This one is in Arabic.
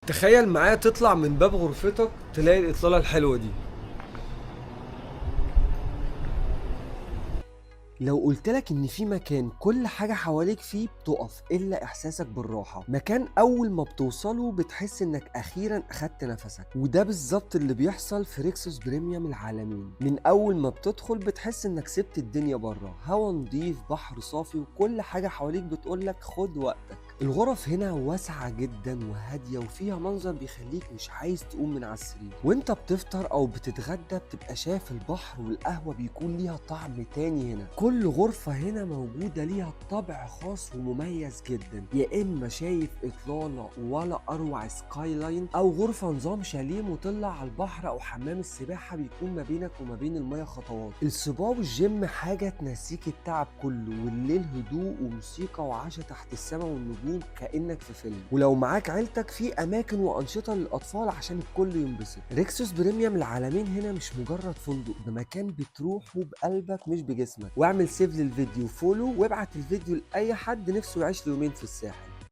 تخيل معايا تطلع من باب غرفتك تلاقي الإطلالة الحلوة دي. لو قلتلك ان في مكان كل حاجة حواليك فيه بتقف الا احساسك بالراحة، مكان اول ما بتوصله بتحس انك اخيرا اخدت نفسك، وده بالظبط اللي بيحصل في ريكسوس بريميوم العالمين. من اول ما بتدخل بتحس انك سبت الدنيا بره، هوا نضيف، بحر صافي، وكل حاجة حواليك بتقولك خد وقتك. الغرف هنا واسعة جدا وهادية وفيها منظر بيخليك مش عايز تقوم من على السرير، وانت بتفطر او بتتغدى بتبقى شايف البحر، والقهوة بيكون ليها طعم تاني هنا. كل غرفة هنا موجودة ليها طابع خاص ومميز جدا، يا اما شايف اطلالة ولا اروع سكاي لاين، او غرفة نظام شاليه مطلة على البحر، او حمام السباحة بيكون ما بينك وما بين المية خطوات. السبا والجيم حاجة تنسيك التعب كله، والليل هدوء وموسيقى وعشاء تحت السماء والنجوم كأنك في فيلم. ولو معاك عيلتك في اماكن وانشطة للاطفال عشان الكل ينبسط. ريكسوس بريميوم العالمين هنا مش مجرد فندق، ده مكان بتروحه بقلبك مش بجسمك. واعمل سيف للفيديو، فولو، وابعت الفيديو لاي حد نفسه يعيش له يومين في الساحل.